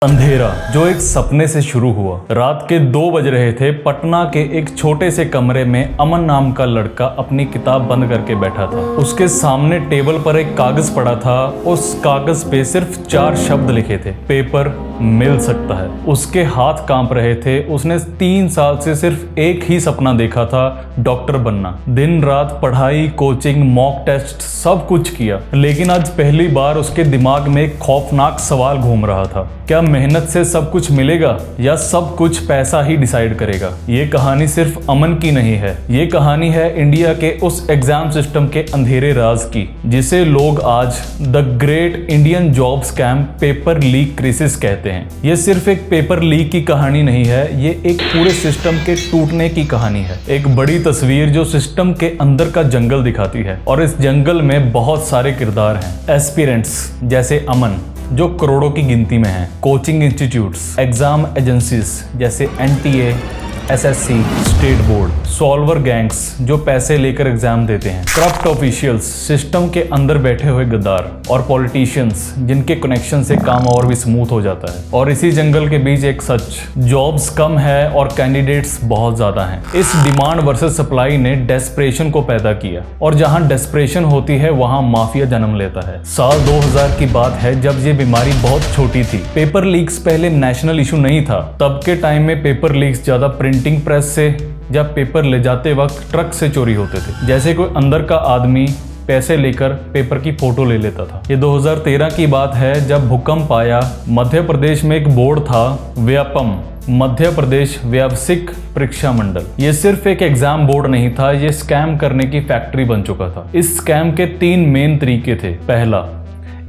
अंधेरा जो एक सपने से शुरू हुआ। रात के 2 बज रहे थे। पटना के एक छोटे से कमरे में अमन नाम का लड़का अपनी किताब बंद करके बैठा था। उसके सामने टेबल पर एक कागज पड़ा था। उस कागज पे सिर्फ 4 शब्द लिखे थे, पेपर मिल सकता है। उसके हाथ कांप रहे थे। उसने 3 साल से सिर्फ एक ही सपना देखा था, डॉक्टर बनना। दिन रात पढ़ाई, कोचिंग, मॉक टेस्ट सब कुछ किया, लेकिन आज पहली बार उसके दिमाग में एक खौफनाक सवाल घूम रहा था, क्या मेहनत से सब कुछ मिलेगा या सब कुछ पैसा ही डिसाइड करेगा। ये कहानी सिर्फ अमन की नहीं है, ये कहानी है इंडिया के उस एग्जाम सिस्टम के अंधेरे राज की, जिसे लोग आज the great Indian job scam paper leak crisis कहते हैं। ये सिर्फ एक पेपर लीक की कहानी नहीं है, ये एक पूरे सिस्टम के टूटने की कहानी है। एक बड़ी तस्वीर जो सिस्टम के अंदर का जंगल दिखाती है, और इस जंगल में बहुत सारे किरदार हैं। एस्पिरेंट्स जैसे अमन जो करोड़ों की गिनती में हैं, कोचिंग इंस्टीट्यूट्स, एग्जाम एजेंसीज जैसे NTA, SSC, state board, solver gangs जो पैसे लेकर एग्जाम देते हैं, करप्ट ऑफिशियल्स, सिस्टम के अंदर बैठे हुए गद्दार, और पॉलिटिशियंस जिनके कनेक्शन से काम और भी स्मूथ हो जाता है। और इसी जंगल के बीच एक सच, जॉब्स कम है और कैंडिडेट्स बहुत ज्यादा हैं। इस डिमांड वर्सेस सप्लाई ने डेस्परेशन को पैदा किया, और जहां डेस्परेशन होती है वहां माफिया जन्म लेता है। साल 2000 की बात है, जब ये बीमारी बहुत छोटी थी। पेपर लीक्स पहले नेशनल इशू नहीं था। तब के टाइम में पेपर लीक्स ज्यादा प्रिंटिंग प्रेस से या पेपर ले जाते वक्त ट्रक से चोरी होते थे। जैसे कोई अंदर का आदमी पैसे लेकर पेपर की फोटो ले लेता था। ये 2013 की बात है, जब भूकंप आया। मध्य प्रदेश में एक बोर्ड था, व्यापम, मध्य प्रदेश व्यावसायिक परीक्षा मंडल। ये सिर्फ एक एग्जाम बोर्ड नहीं था, ये स्कैम करने की फैक्ट्री बन चुका था। इस स्कैम के 3 मेन तरीके थे। पहला,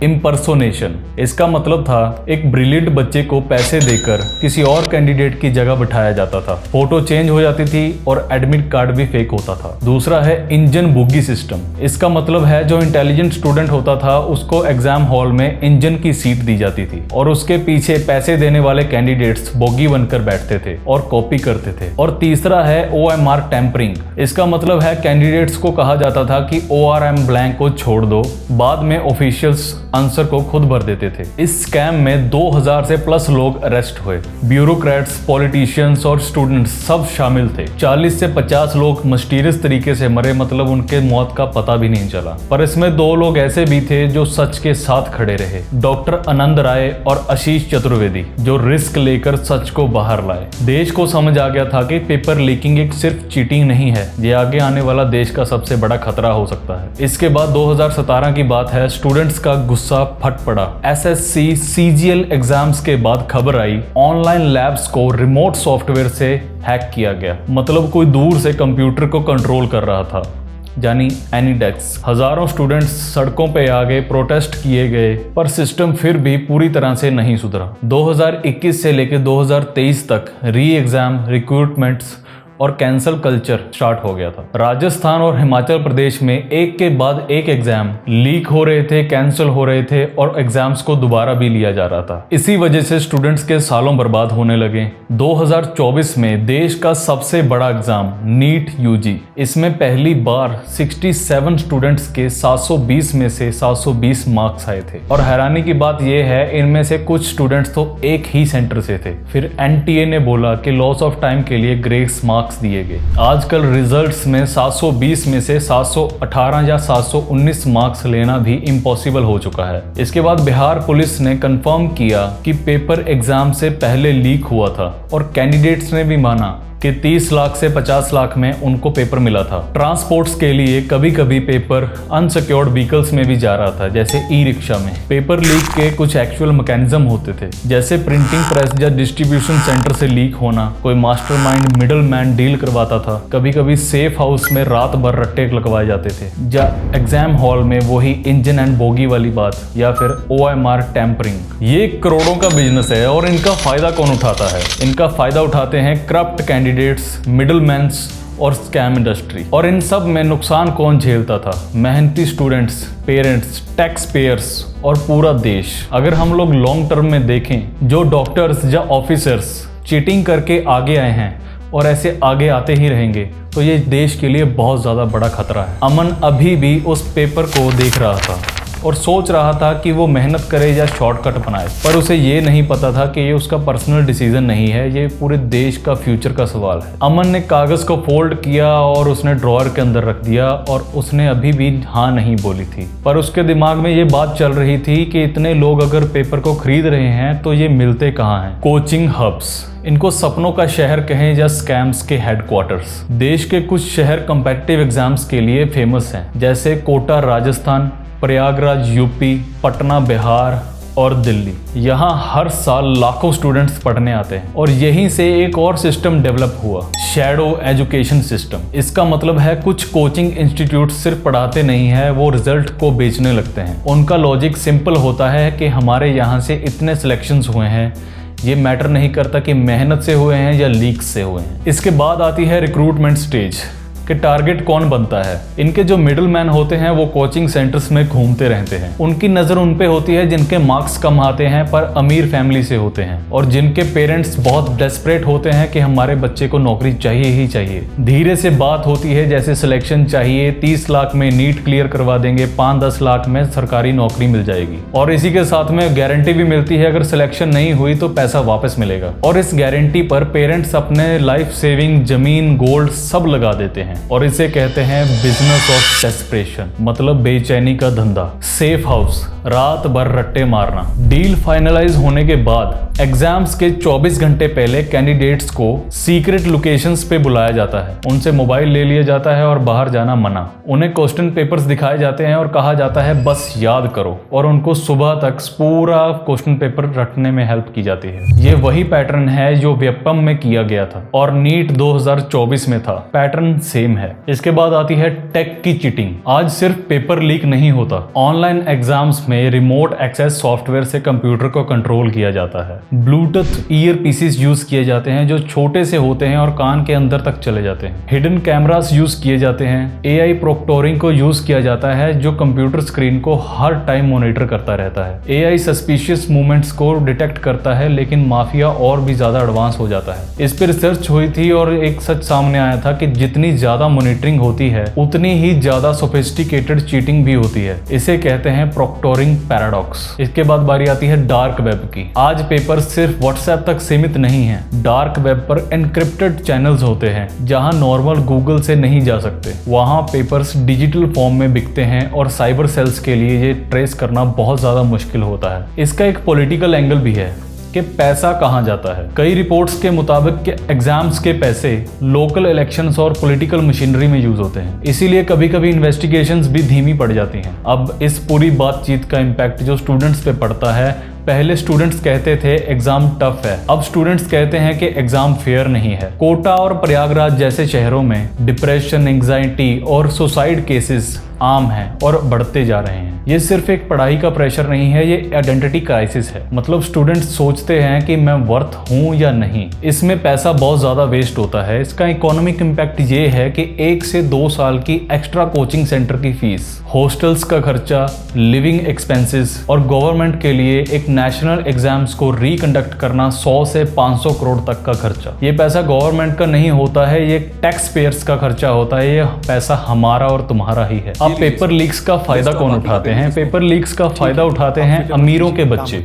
इम्पर्सोनेशन। इसका मतलब था एक ब्रिलियंट बच्चे को पैसे देकर किसी और कैंडिडेट की जगह बिठाया जाता था। फोटो चेंज हो जाती थी और एडमिट कार्ड भी फेक होता था। दूसरा है इंजन बुगी सिस्टम। इसका मतलब है जो इंटेलिजेंट स्टूडेंट होता था उसको एग्जाम हॉल में इंजन की सीट दी जाती थी, और उसके पीछे पैसे देने वाले कैंडिडेट्स बोगी बनकर बैठते थे और कॉपी करते थे। और तीसरा है OMR टेम्परिंग। इसका मतलब है कैंडिडेट्स को कहा जाता था कि ORM ब्लैंक को छोड़ दो, बाद में ऑफिशियल्स आंसर को खुद भर देते थे। इस स्कैम में 2000 से प्लस लोग अरेस्ट हुए। ब्यूरोक्रेट्स, पॉलिटिशियंस और स्टूडेंट्स सब शामिल थे। 40 से 50 लोग मिस्टीरियस तरीके से मरे, मतलब उनके मौत का पता भी नहीं चला। पर इसमें 2 लोग ऐसे भी थे जो सच के साथ खड़े रहे, डॉक्टर आनंद राय और आशीष चतुर्वेदी, जो रिस्क लेकर सच को बाहर लाए। देश को समझ आ गया था कि पेपर लीकिंग एक सिर्फ चीटिंग नहीं है, ये आगे आने वाला देश का सबसे बड़ा खतरा हो सकता है। इसके बाद 2017 की बात है, स्टूडेंट्स का गुस्सा फट पड़ा। SSC CGL एग्जाम्स के बाद खबर आई, ऑनलाइन लैब्स को रिमोट सॉफ्टवेयर से हैक किया गया। मतलब कोई दूर से कंप्यूटर को कंट्रोल कर रहा था, यानी एनीडेक्स। हजारों स्टूडेंट्स सड़कों पे आ गए, प्रोटेस्ट किए गए, पर सिस्टम फिर भी पूरी तरह से नहीं सुधरा। 2021 से लेकर 2023 तक री एग्जाम, रिक्रूटमेंट्स और कैंसल कल्चर स्टार्ट हो गया था। राजस्थान और हिमाचल प्रदेश में एक के बाद एक एग्जाम लीक हो रहे थे, कैंसिल हो रहे थे, और एग्जाम्स को दोबारा भी लिया जा रहा था। इसी वजह से स्टूडेंट्स के सालों बर्बाद होने लगे। 2024 में देश का सबसे बड़ा एग्जाम नीट UG, इसमें पहली बार 67 स्टूडेंट्स के 720 में से 720 मार्क्स आए थे। और हैरानी की बात यह है, इनमें से कुछ स्टूडेंट्स तो एक ही सेंटर से थे। फिर NTA ने बोला कि लॉस ऑफ टाइम के लिए ग्रेस मार्क्स दिए गए। आजकल रिजल्ट्स में 720 में से 718 या 719 मार्क्स लेना भी इम्पॉसिबल हो चुका है। इसके बाद बिहार पुलिस ने कंफर्म किया कि पेपर एग्जाम से पहले लीक हुआ था, और कैंडिडेट्स ने भी माना कि 30 लाख से 50 लाख में उनको पेपर मिला था। ट्रांसपोर्ट्स के लिए कभी कभी पेपर अनसिक्योर्ड व्हीकल्स में भी जा रहा था, जैसे ई-रिक्शा में। पेपर लीक के कुछ एक्चुअल मैकेनिज्म होते थे, जैसे प्रिंटिंग प्रेस या डिस्ट्रीब्यूशन सेंटर से लीक होना, कोई मास्टरमाइंड मिडलमैन डील करवाता था। कभी कभी सेफ हाउस में रात भर रट्टे लगवाए जाते थे, या एग्जाम हॉल में वही इंजन एंड बोगी वाली बात, या फिर OMR टेम्परिंग। ये करोड़ों का बिजनेस है, और इनका फायदा कौन उठाता है? इनका फायदा उठाते हैं करप्ट कैंडिडेट्स, मिडलमैन्स और स्कैम इंडस्ट्री। और इन सब में नुकसान कौन झेलता था? मेहनती स्टूडेंट्स, पेरेंट्स, टैक्स पेयर्स और पूरा देश। अगर हम लोग लॉन्ग टर्म में देखें, जो डॉक्टर्स या ऑफिसर्स चीटिंग करके आगे आए हैं और ऐसे आगे आते ही रहेंगे, तो ये देश के लिए बहुत ज्यादा बड़ा खतरा है। अमन अभी भी उस पेपर को देख रहा था, और सोच रहा था कि वो मेहनत करे या शॉर्टकट बनाए, पर उसे ये नहीं पता था कि ये उसका पर्सनल डिसीजन नहीं है, ये पूरे देश का फ्यूचर का सवाल है। अमन ने कागज को फोल्ड किया और उसने ड्रॉअर के अंदर रख दिया और उसने अभी भी हाँ नहीं बोली थी, पर उसके दिमाग में ये बात चल रही थी कि इतने लोग अगर पेपर को खरीद रहे हैं तो ये मिलते कहाँ हैं। कोचिंग हब्स, इनको सपनों का शहर कहें या स्कैम्स के हेडक्वार्टर्स। देश के कुछ शहर कम्पिटिटिव एग्जाम्स के लिए फेमस हैं, जैसे कोटा राजस्थान, प्रयागराज यूपी, पटना बिहार और दिल्ली। यहाँ हर साल लाखों स्टूडेंट्स पढ़ने आते हैं और यहीं से एक और सिस्टम डेवलप हुआ, शैडो एजुकेशन सिस्टम। इसका मतलब है कुछ कोचिंग इंस्टीट्यूट सिर्फ पढ़ाते नहीं है, वो रिजल्ट को बेचने लगते हैं। उनका लॉजिक सिंपल होता है कि हमारे यहाँ से इतने सिलेक्शंस हुए हैं, ये मैटर नहीं करता कि मेहनत से हुए हैं या लीक से हुए हैं। इसके बाद आती है रिक्रूटमेंट स्टेज कि टारगेट कौन बनता है। इनके जो मिडिल मैन होते हैं वो कोचिंग सेंटर्स में घूमते रहते हैं। उनकी नज़र उन पे होती है जिनके मार्क्स कम आते हैं पर अमीर फैमिली से होते हैं और जिनके पेरेंट्स बहुत डेस्परेट होते हैं कि हमारे बच्चे को नौकरी चाहिए ही चाहिए। धीरे से बात होती है जैसे सिलेक्शन चाहिए, 30 लाख में नीट क्लियर करवा देंगे, 5-10 लाख में सरकारी नौकरी मिल जाएगी और इसी के साथ में गारंटी भी मिलती है अगर सिलेक्शन नहीं हुई तो पैसा वापस मिलेगा। और इस गारंटी पर पेरेंट्स अपने लाइफ सेविंग, जमीन, गोल्ड सब लगा देते हैं और इसे कहते हैं बिजनेस ऑफ डेस्परेशन, मतलब बेचैनी का धंधा। सेफ हाउस, रात भर रट्टे मारना। डील फाइनलाइज होने के बाद एग्जाम्स के 24 घंटे पहले कैंडिडेट्स को सीक्रेट लोकेशंस पे बुलाया जाता है, उनसे मोबाइल ले लिया जाता है और बाहर जाना मना। उन्हें क्वेश्चन पेपर्स दिखाए जाते हैं और कहा जाता है बस याद करो, और उनको सुबह तक पूरा क्वेश्चन पेपर रटने में हेल्प की जाती है। ये वही पैटर्न है जो व्यापम में किया गया था और नीट 2024 में था। पैटर्न सेम है। इसके बाद आती है टेक की चीटिंग। आज सिर्फ पेपर लीक नहीं होता, ऑनलाइन एग्जाम्स में रिमोट एक्सेस सॉफ्टवेयर से कंप्यूटर को कंट्रोल किया जाता है। ब्लूटूथ ईयर पीसीस यूज किए जाते हैं जो छोटे से होते हैं और कान के अंदर तक चले जाते हैं। हिडन कैमरास यूज किए जाते हैं। एआई प्रोक्टोरिंग को यूज किया जाता है जो कंप्यूटर स्क्रीन को हर टाइम मॉनिटर करता रहता है। एआई सस्पिशियस मूवमेंट्स को डिटेक्ट करता है, लेकिन माफिया और भी ज्यादा एडवांस हो जाता है। इस पर रिसर्च हुई थी और एक सच सामने आया था कि जितनी ज्यादा मॉनिटरिंग होती है उतनी ही ज्यादा सोफिस्टिकेटेड चीटिंग भी होती है। इसे कहते हैं प्रोक्टोरिंग पैराडॉक्स। इसके बाद बारी आती है डार्क वेब की। आज पेपर सिर्फ व्हाट्सएप तक सीमित नहीं है। डार्क वेब पर एनक्रिप्टेड चैनल्स होते हैं जहां नॉर्मल गूगल से नहीं जा सकते। वहां पेपर्स डिजिटल फॉर्म में बिकते हैं और साइबर सेल्स के लिए ये ट्रेस करना बहुत ज्यादा मुश्किल होता है। इसका एक पॉलिटिकल एंगल भी है कि पैसा कहां जाता है। कई रिपोर्ट्स के मुताबिक कि एग्जाम्स के पैसे लोकल इलेक्शंस और पॉलिटिकल मशीनरी में यूज होते हैं, इसीलिए कभी कभी इन्वेस्टिगेशंस भी धीमी पड़ जाती हैं। अब इस पूरी बातचीत का इम्पैक्ट जो स्टूडेंट्स पे पड़ता है, पहले स्टूडेंट्स कहते थे एग्जाम टफ है, अब स्टूडेंट्स कहते हैं कि एग्जाम फेयर नहीं है। कोटा और प्रयागराज जैसे शहरों में डिप्रेशन, एंग्जाइटी और सुसाइड केसेस आम हैं और बढ़ते जा रहे हैं। ये सिर्फ एक पढ़ाई का प्रेशर नहीं है, ये आइडेंटिटी क्राइसिस है। मतलब स्टूडेंट्स सोचते हैं कि मैं वर्थ हूं या नहीं। इसमें पैसा बहुत ज्यादा वेस्ट होता है। इसका इकोनॉमिक इम्पैक्ट ये है कि 1 से 2 साल की एक्स्ट्रा कोचिंग सेंटर की फीस, हॉस्टल्स का खर्चा, लिविंग एक्सपेंसेस और गवर्नमेंट के लिए एक नेशनल एग्जाम्स को रिकंडक्ट करना 100 से 500 करोड़ तक का खर्चा। ये पैसा गवर्नमेंट का नहीं होता है, ये टैक्स पेयर्स का खर्चा होता है। ये पैसा हमारा और तुम्हारा ही है। अब पेपर लीक्स का फायदा कौन उठाते हैं? पेपर लीक्स का फायदा उठाते हैं अमीरों के बच्चे,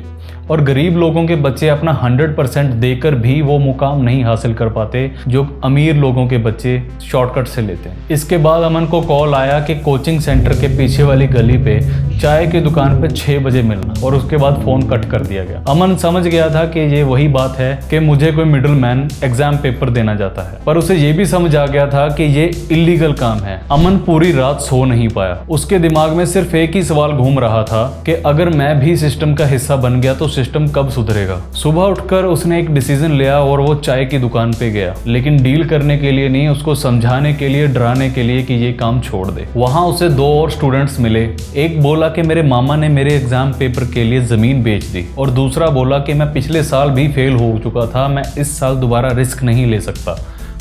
और गरीब लोगों के बच्चे अपना 100% देकर भी वो मुकाम नहीं हासिल कर पाते जो अमीर लोगों के बच्चे शॉर्टकट से लेते हैं। इसके बाद अमन को कॉल आया कि कोचिंग सेंटर के पीछे वाली गली पे चाय की दुकान पे 6 बजे मिलना, और उसके बाद फोन कट कर दिया गया। अमन समझ गया था कि ये वही बात है कि मुझे कोई मिडिल मैन एग्जाम पेपर देना चाहता है, पर उसे ये भी समझ आ गया था कि ये इलीगल काम है। अमन पूरी रात सो नहीं पाया। उसके दिमाग में सिर्फ एक ही सवाल घूम रहा था कि अगर मैं भी सिस्टम का हिस्सा बन गया तो सिस्टम कब सुधरेगा। सुबह उठकर उसने एक डिसीजन लिया और वो चाय की दुकान पे गया, लेकिन डील करने के लिए नहीं, उसको समझाने के लिए, डराने के लिए कि ये काम छोड़ दे। वहां उसे 2 और स्टूडेंट्स मिले। एक बोला कि मेरे मामा ने मेरे एग्जाम पेपर के लिए जमीन बेच दी, और दूसरा बोला कि मैं पिछले साल भी फेल हो चुका था, मैं इस साल दोबारा रिस्क नहीं ले सकता।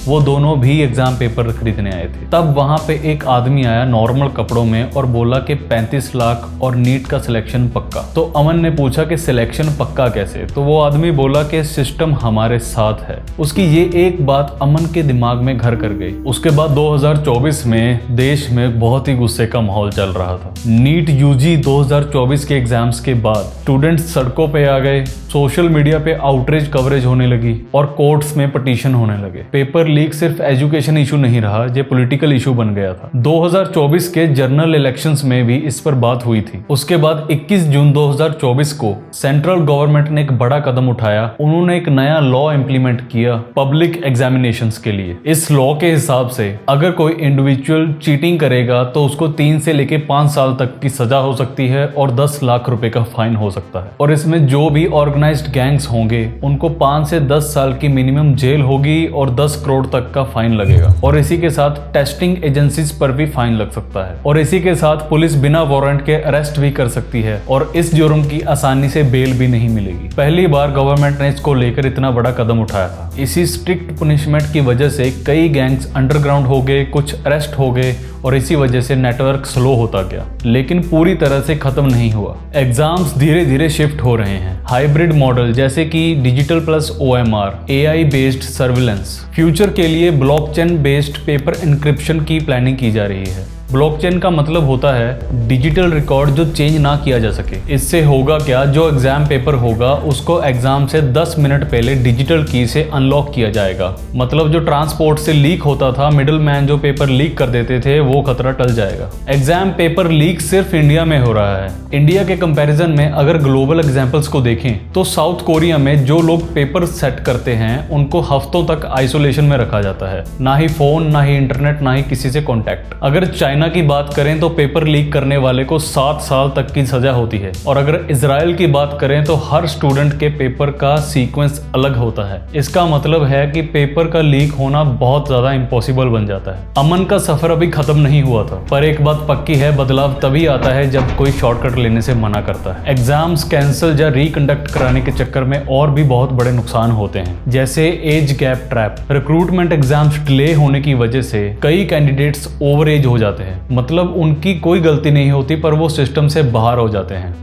वो दोनों भी एग्जाम पेपर खरीदने आए थे। तब वहां पे एक आदमी आया नॉर्मल कपड़ों में और बोला कि 35 लाख और नीट का सिलेक्शन पक्का। तो अमन ने पूछा कि सिलेक्शन पक्का कैसे? तो वो आदमी बोला कि सिस्टम हमारे साथ है। उसकी ये एक बात अमन के दिमाग में घर कर गई। उसके बाद 2024 में देश में बहुत ही गुस्से का माहौल चल रहा था। नीट यूजी 2024 के एग्जाम्स के बाद स्टूडेंट्स सड़कों पे आ गए, सोशल मीडिया पे आउटरीच कवरेज होने लगी और कोर्ट्स में पिटीशन होने लगे। पेपर लीक सिर्फ एजुकेशन इशू नहीं रहा, ये पॉलिटिकल इशू बन गया था। 2024 के जनरल इलेक्शंस में भी इस पर बात हुई थी। उसके बाद 21 जून 2024 को सेंट्रल गवर्नमेंट ने एक बड़ा कदम उठाया। उन्होंने एक नया लॉ इंप्लीमेंट किया पब्लिक एग्जामिनेशंस के लिए। इस लॉ के हिसाब से अगर कोई इंडिविजुअल चीटिंग करेगा तो उसको 3 से लेके 5 साल तक की सजा हो सकती है और 10 लाख रुपए का फाइन हो सकता है। और इसमें जो भी ऑर्गेनाइज्ड गैंग्स होंगे उनको 5 से 10 साल की मिनिमम जेल होगी और 10 करोड़ तक का फाइन लगेगा। और इसी के साथ टेस्टिंग एजेंसीज पर भी फाइन लग सकता है। और इसी के साथ पुलिस बिना वारंट के अरेस्ट भी कर सकती है और इस जुर्म की आसानी से बेल भी नहीं मिलेगी। पहली बार गवर्नमेंट ने इसको लेकर इतना बड़ा कदम उठाया था। इसी स्ट्रिक्ट पनिशमेंट की वजह से कई गैंग्स अंडरग्राउंड हो गए, कुछ अरेस्ट हो गए और इसी वजह से नेटवर्क स्लो होता गया, लेकिन पूरी तरह से खत्म नहीं हुआ। एग्जाम्स धीरे धीरे शिफ्ट हो रहे हैं। हाइब्रिड मॉडल जैसे कि digital plus OMR, AI based surveillance, future के लिए ब्लॉकचेन बेस्ड पेपर इंक्रिप्शन की प्लानिंग की जा रही है। ब्लॉकचेन का मतलब होता है डिजिटल रिकॉर्ड जो चेंज ना किया जा सके। इससे होगा क्या, जो एग्जाम पेपर होगा उसको एग्जाम से 10 मिनट पहले डिजिटल की से अनलॉक किया जाएगा। मतलब जो ट्रांसपोर्ट से लीक होता था, मिडिल मैन जो पेपर लीक कर देते थे, वो खतरा टल जाएगा। एग्जाम पेपर लीक सिर्फ इंडिया में हो रहा है। इंडिया के कंपैरिजन में अगर ग्लोबल एग्जाम्पल्स को देखें तो साउथ कोरिया में जो लोग पेपर सेट करते हैं उनको हफ्तों तक आइसोलेशन में रखा जाता है। ना ही फोन, ना ही इंटरनेट, ना ही किसी से कॉन्टैक्ट। अगर चाइना की बात करें तो पेपर लीक करने वाले को 7 साल तक की सजा होती है। और अगर इजराइल की बात करें तो हर स्टूडेंट के पेपर का सीक्वेंस अलग होता है। इसका मतलब है कि पेपर का लीक होना बहुत ज्यादा इम्पॉसिबल बन जाता है। अमन का सफर अभी खत्म नहीं हुआ था, पर एक बात पक्की है, बदलाव तभी आता है जब कोई शॉर्टकट लेने से मना करता है। एग्जाम्स कैंसिल या रिकंडक्ट कराने के चक्कर में और भी बहुत बड़े नुकसान होते हैं, जैसे age gap trap. Recruitment exams delay होने की वजह से कई कैंडिडेट्स ओवर एज हो जाते हैं। मतलब उनकी कोई गलती नहीं होती पर वो सिस्टम से बाहर हो जाते हैं,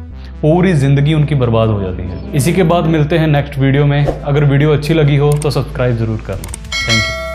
पूरी जिंदगी उनकी बर्बाद हो जाती है। इसी के बाद मिलते हैं नेक्स्ट वीडियो में। अगर वीडियो अच्छी लगी हो तो सब्सक्राइब जरूर करना। Thank you.